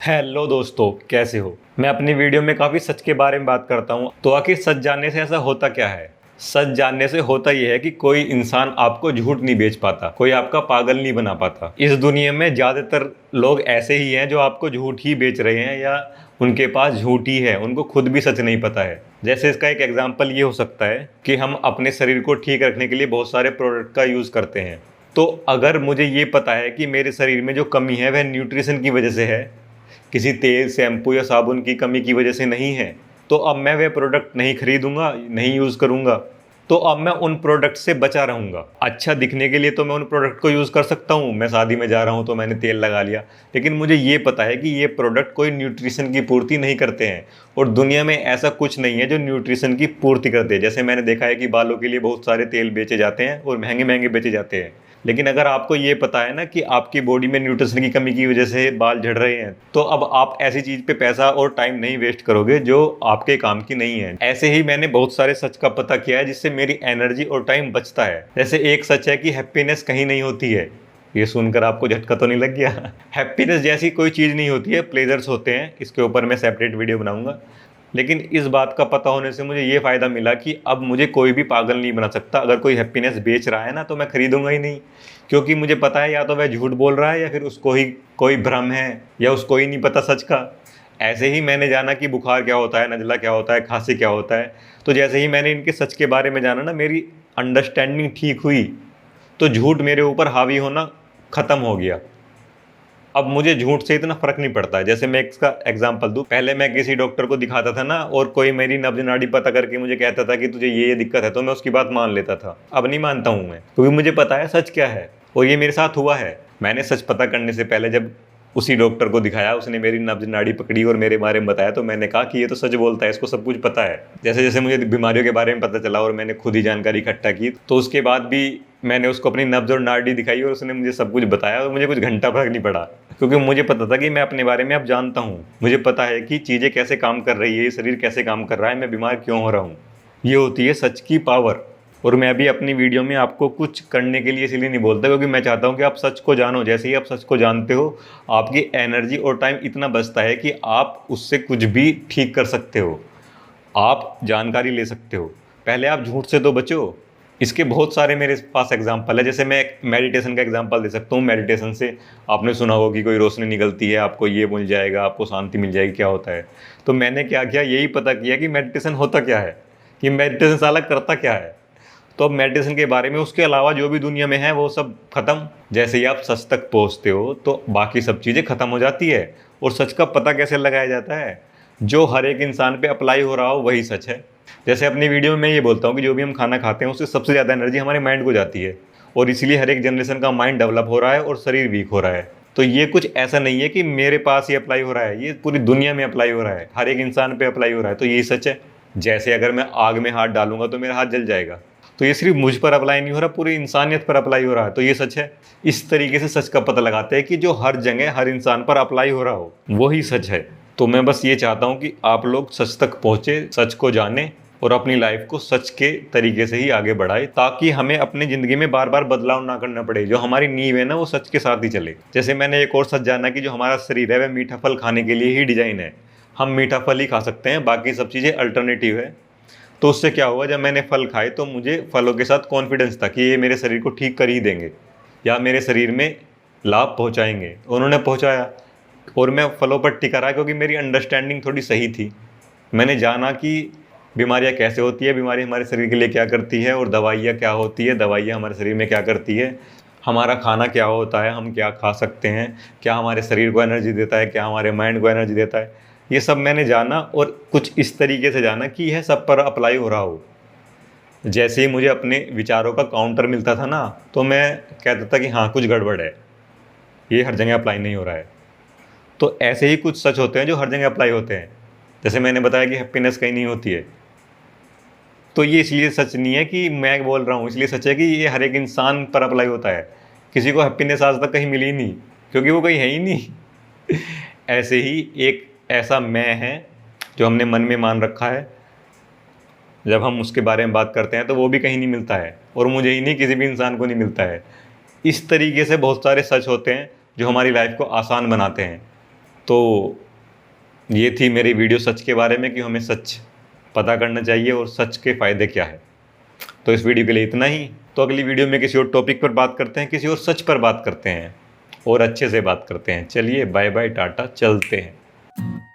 Hello दोस्तों, कैसे हो। मैं अपनी वीडियो में काफ़ी सच के बारे में बात करता हूँ। तो आखिर सच जानने से ऐसा होता क्या है। सच जानने से होता यह है कि कोई इंसान आपको झूठ नहीं बेच पाता, कोई आपका पागल नहीं बना पाता। इस दुनिया में ज़्यादातर लोग ऐसे ही हैं जो आपको झूठ ही बेच रहे हैं या उनके पास झूठ ही है, उनको खुद भी सच नहीं पता है। जैसे इसका एक एग्जाम्पल ये हो सकता है कि हम अपने शरीर को ठीक रखने के लिए बहुत सारे प्रोडक्ट का यूज़ करते हैं। तो अगर मुझे ये पता है कि मेरे शरीर में जो कमी है वह न्यूट्रिशन की वजह से है, किसी तेल, शैम्पू या साबुन की कमी की वजह से नहीं है, तो अब मैं वह प्रोडक्ट नहीं खरीदूंगा, नहीं यूज़ करूंगा। तो अब मैं उन प्रोडक्ट से बचा रहूंगा। अच्छा दिखने के लिए तो मैं उन प्रोडक्ट को यूज़ कर सकता हूँ, मैं शादी में जा रहा हूँ तो मैंने तेल लगा लिया, लेकिन मुझे ये पता है कि ये प्रोडक्ट कोई न्यूट्रिशन की पूर्ति नहीं करते हैं। और दुनिया में ऐसा कुछ नहीं है जो न्यूट्रिशन की पूर्ति करते हैं। जैसे मैंने देखा है कि बालों के लिए बहुत सारे तेल बेचे जाते हैं और महंगे महंगे बेचे जाते हैं, लेकिन अगर आपको ये पता है ना कि आपकी बॉडी में न्यूट्रिशन की कमी की वजह से बाल झड़ रहे हैं, तो अब आप ऐसी चीज़ पे पैसा और टाइम नहीं वेस्ट करोगे जो आपके काम की नहीं है। ऐसे ही मैंने बहुत सारे सच का पता किया है जिससे मेरी एनर्जी और टाइम बचता है। जैसे एक सच है कि हैप्पीनेस कहीं नहीं होती है। ये सुनकर आपको झटका तो नहीं लग गया। हैप्पीनेस जैसी कोई चीज़ नहीं होती है, प्लेजर्स होते हैं। इसके ऊपर मैं सेपरेट वीडियो बनाऊंगा। लेकिन इस बात का पता होने से मुझे ये फ़ायदा मिला कि अब मुझे कोई भी पागल नहीं बना सकता। अगर कोई हैप्पीनेस बेच रहा है ना, तो मैं ख़रीदूंगा ही नहीं, क्योंकि मुझे पता है या तो वह झूठ बोल रहा है या फिर उसको ही कोई भ्रम है या उसको ही नहीं पता सच का। ऐसे ही मैंने जाना कि बुखार क्या होता है, नज़ला क्या होता है, खांसी क्या होता है। तो जैसे ही मैंने इनके सच के बारे में जाना ना, मेरी अंडरस्टैंडिंग ठीक हुई, तो झूठ मेरे ऊपर हावी होना ख़त्म हो गया। अब मुझे झूठ से इतना फ़र्क नहीं पड़ता है। जैसे मैं इसका एग्जांपल दूँ, पहले मैं किसी डॉक्टर को दिखाता था ना, और कोई मेरी नब्ज नाड़ी पता करके मुझे कहता था कि तुझे ये दिक्कत है, तो मैं उसकी बात मान लेता था। अब नहीं मानता हूँ मैं, क्योंकि मुझे पता है सच क्या है, और ये मेरे साथ हुआ है। मैंने सच पता करने से पहले जब उसी डॉक्टर को दिखाया, उसने मेरी नब्ज नाड़ी पकड़ी और मेरे बारे में बताया, तो मैंने कहा कि ये तो सच बोलता है, इसको सब कुछ पता है। जैसे जैसे मुझे बीमारियों के बारे में पता चला और मैंने खुद ही जानकारी इकट्ठा की, तो उसके बाद भी मैंने उसको अपनी नब्ज और नाड़ी दिखाई और उसने मुझे सब कुछ बताया, और मुझे कुछ घंटा फर्क नहीं पड़ा, क्योंकि मुझे पता था कि मैं अपने बारे में अब जानता हूँ। मुझे पता है कि चीज़ें कैसे काम कर रही है, ये शरीर कैसे काम कर रहा है, मैं बीमार क्यों हो रहा हूँ। ये होती है सच की पावर। और मैं अभी अपनी वीडियो में आपको कुछ करने के लिए इसलिए नहीं बोलता, क्योंकि मैं चाहता हूँ कि आप सच को जानो। जैसे ही आप सच को जानते हो, आपकी एनर्जी और टाइम इतना बचता है कि आप उससे कुछ भी ठीक कर सकते हो, आप जानकारी ले सकते हो। पहले आप झूठ से तो बचो। इसके बहुत सारे मेरे पास एग्जांपल है। जैसे मैं एक मेडिटेशन का एग्जांपल दे सकता हूँ। मेडिटेशन से आपने सुना होगा कि कोई रोशनी निकलती है, आपको ये मिल जाएगा, आपको शांति मिल जाएगी। क्या होता है, तो मैंने क्या किया, यही पता किया कि मेडिटेशन होता क्या है, कि मेडिटेशन साला करता क्या है। तो अब मेडिटेशन के बारे में, उसके अलावा जो भी दुनिया में है वो सब खत्म। जैसे ही आप सच तक पहुँचते हो तो बाकी सब चीज़ें खत्म हो जाती है। और सच का पता कैसे लगाया जाता है, जो हर एक इंसान पे अप्लाई हो रहा हो वही सच है। जैसे अपनी वीडियो में मैं ये बोलता हूँ कि जो भी हम खाना खाते हैं उससे सबसे ज़्यादा एनर्जी हमारे माइंड को जाती है, और इसलिए हर एक जनरेशन का माइंड डेवलप हो रहा है और शरीर वीक हो रहा है। तो ये कुछ ऐसा नहीं है कि मेरे पास ये अप्लाई हो रहा है, ये पूरी दुनिया में अप्लाई हो रहा है, हर एक इंसान पे अप्लाई हो रहा है। तो यही सच है। जैसे अगर मैं आग में हाथ डालूंगा तो मेरा हाथ जल जाएगा, तो ये सिर्फ मुझ पर अप्लाई नहीं हो रहा, पूरी इंसानियत पर अप्लाई हो रहा है। तो ये सच है। इस तरीके से सच का पता लगाते हैं कि जो हर जगह हर इंसान पर अप्लाई हो रहा हो वही सच है। तो मैं बस ये चाहता हूँ कि आप लोग सच तक पहुँचे, सच को जाने और अपनी लाइफ को सच के तरीके से ही आगे बढ़ाए, ताकि हमें अपनी ज़िंदगी में बार बार बदलाव ना करना पड़े। जो हमारी नींव है ना, वो सच के साथ ही चले। जैसे मैंने एक और सच जाना कि जो हमारा शरीर है वह मीठा फल खाने के लिए ही डिज़ाइन है। हम मीठा फल ही खा सकते हैं, बाकी सब चीज़ें अल्टरनेटिव है। तो उससे क्या हुआ, जब मैंने फल खाए तो मुझे फलों के साथ कॉन्फिडेंस था कि ये मेरे शरीर को ठीक कर ही देंगे या मेरे शरीर में लाभ पहुंचाएंगे। उन्होंने पहुंचाया और मैं फलों पर टिका रहा, क्योंकि मेरी अंडरस्टैंडिंग थोड़ी सही थी। मैंने जाना कि बीमारियां कैसे होती है, बीमारी हमारे शरीर के लिए क्या करती है, और दवाइयाँ क्या होती है, दवाइयाँ हमारे शरीर में क्या करती है, हमारा खाना क्या होता है, हम क्या खा सकते हैं, क्या हमारे शरीर को एनर्जी देता है, क्या हमारे माइंड को एनर्जी देता है। ये सब मैंने जाना, और कुछ इस तरीके से जाना कि यह सब पर अप्लाई हो रहा हो। जैसे ही मुझे अपने विचारों का काउंटर मिलता था ना, तो मैं कहता था कि हाँ कुछ गड़बड़ है, ये हर जगह अप्लाई नहीं हो रहा है। तो ऐसे ही कुछ सच होते हैं जो हर जगह अप्लाई होते हैं। जैसे मैंने बताया कि हैप्पीनेस कहीं नहीं होती है, तो ये इसलिए सच नहीं है कि मैं बोल रहा हूँ, इसलिए सच है कि ये हर एक इंसान पर अप्लाई होता है। किसी को हैप्पीनेस आज तक कहीं मिली नहीं, क्योंकि वो कहीं है ही नहीं। ऐसे ही एक ऐसा मैं है जो हमने मन में मान रखा है, जब हम उसके बारे में बात करते हैं तो वो भी कहीं नहीं मिलता है, और मुझे ही नहीं, किसी भी इंसान को नहीं मिलता है। इस तरीके से बहुत सारे सच होते हैं जो हमारी लाइफ को आसान बनाते हैं। तो ये थी मेरी वीडियो सच के बारे में कि हमें सच पता करना चाहिए और सच के फ़ायदे क्या है। तो इस वीडियो के लिए इतना ही। तो अगली वीडियो में किसी और टॉपिक पर बात करते हैं, किसी और सच पर बात करते हैं और अच्छे से बात करते हैं। चलिए बाय बाय, टाटा, चलते हैं।